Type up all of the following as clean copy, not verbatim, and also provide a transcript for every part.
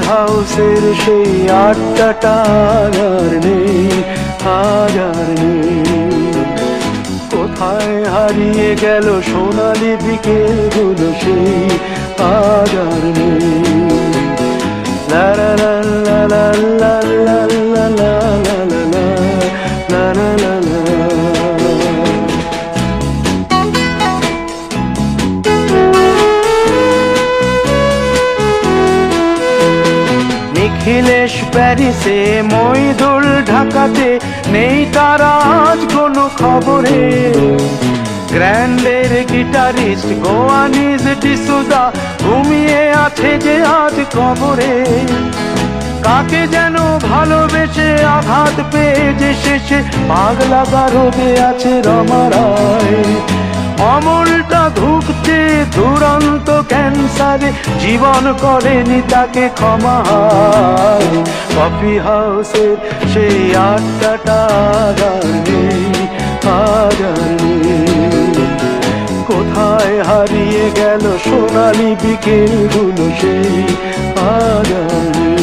হাউসের সেই আড্ডাটা আর নেই, আজ আর নেই। কোথায় হারিয়ে গেল সোনালি বিকেলগুলো সেই আজ আর নেই। লা লা লা লা লা লা লা লা লা লা লা লা লা। নিখিলেশ প্যারিসে, মইদুল ঢাকাতে, নেই তারা আজ কোনো খবরে। গ্র্যান্ডের গিটারিস্ট গোয়ানিজ ডিসুজা ঘুমিয়ে আছে যে আজ কবরে। কাকে যেন ভালোবেসে আঘাত পেয়ে যে শেষে পাগলা গারদে আছে রমা রায়। অমলটা ধুকছে দুরন্ত ক্যান্সারে, জীবন করেনি তাকে ক্ষমা। কফি হাউসের সেই আড্ডাটা আর নেই, আজ আর নেই। কোথায় হারিয়ে গেল সোনালি বিকেলগুলো সেই আজ আর নেই।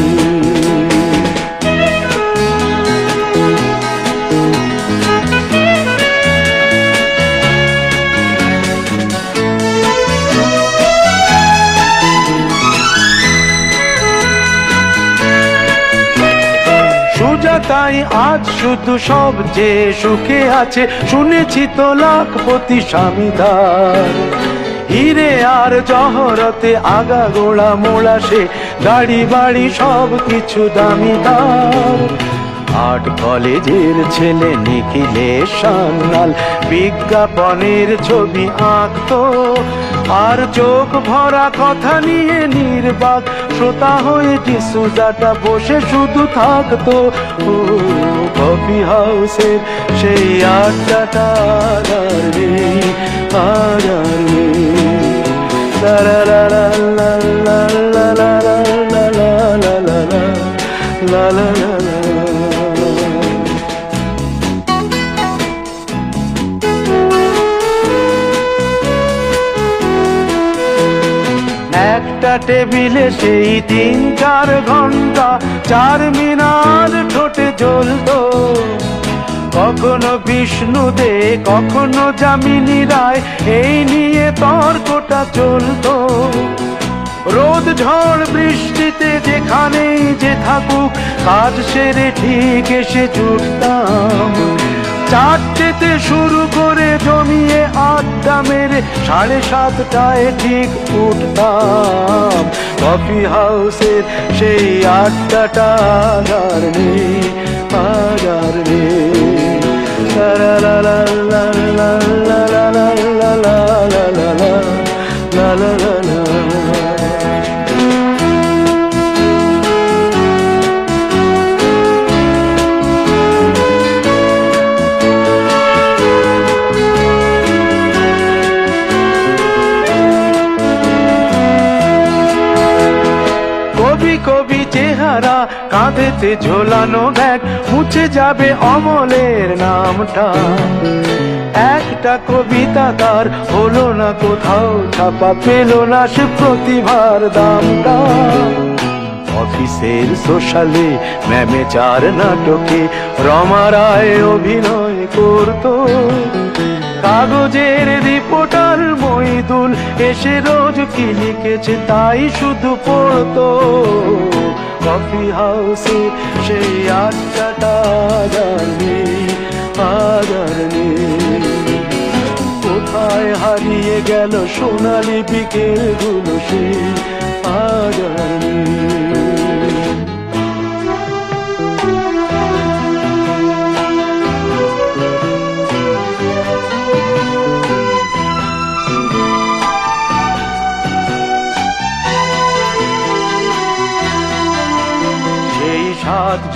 তাই আজ শুধু সব যে সুখে আছে, শুনেছি তো লাখপতি স্বামীদার। হিরে আর জহরতে আগা গোড়া মোড়া সে, গাড়ি বাড়ি সব কিছু দামিদার। আর্ট কলেজের ছেলে নিখিলেশ সান্যাল বিজ্ঞাপনের ছবি আঁকতো, আর চোখ ভরা কথা নিয়ে নির্বাক শ্রোতা হয়ে ডিসুজাটা বসে শুধু থাকতো। ও কফি হাউসের সেই আড্ডাটা আর নেই, আজ আর নেই। লা লা লা লা লা লা লা লা লা লা লা লা লা লা লা লা। একটা টেবিলে সেই 3-4 ঘন্টা চার মিনার ঠোঁটে জ্বলতো। কখনো বিষ্ণু দে, কখনো যামিনী রায়, এই নিয়ে তর্কটা চলতো। রোদ ঝড় বৃষ্টিতে যেখানেই যে থাকুক, কাজ সেরে ঠিক এসে জুটতাম। 4টেতে শুরু করে জমিয়ে আড্ডা মেরে 7:30টায় ঠিক উঠতাম। কফি হাউসের সেই আড্ডাটা আর নেই, আজ আর নেই। লা লা লা লা লা লা লা লা লা লা লা লা লা লা লা। কবি চেহারা, কাঁধেতে ঝোলানো ব্যাগ, মুছে যাবে অমলের নামটা। একটা কবিতা তার হলো না কোথাও ছাপা, পেল না সে প্রতিভার দামটা। অফিসের সোশ্যালে, ম্যামেচার নাটকে রমা রায় অভিনয় করতো। কাগজের রিপোর্টার মইদুল এসে রোজ কি লিখেছে তাই শুধু পড়তো। কফি হাউসে সেই আড্ডাটা আর নেই, আজ আর নেই। কোথায় হারিয়ে গেল সোনালি বিকেলগুলো সেই আজ আর নেই।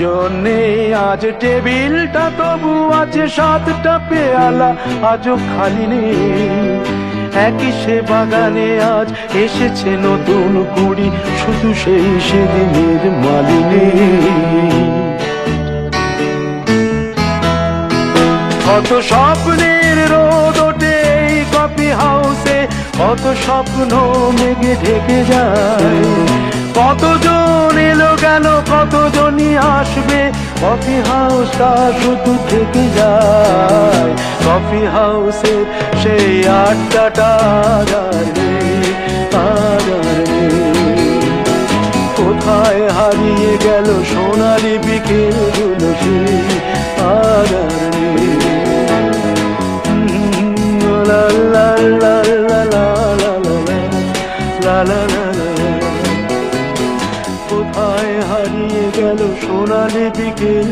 জন্যে আজ টেবিলটা তবু আছে, 7টা পেয়ালা আজও খালি নেই। একই সে বাগানে আজ এসেছে নতুন কুড়ি, শুধু সেই সেদিনের মালিনী। কত স্বপ্নের রোদ ওঠে এই কফি হাউসে, কত স্বপ্ন মেঘে ঢেকে যায়, কতজন এলো গেল কতজনই আসবে, কফি হাউসটা শুধু থেকে যায়। কফি হাউসের সেই আড্ডাটা আর নেই, আর নেই। কোথায় হারিয়ে গেল সোনালি বিকেলগুলো সেই আর নেই। লা লা লা লা লা লা লা লা লা লা। কোথায় হারিয়ে গেল সোনালি বিকেল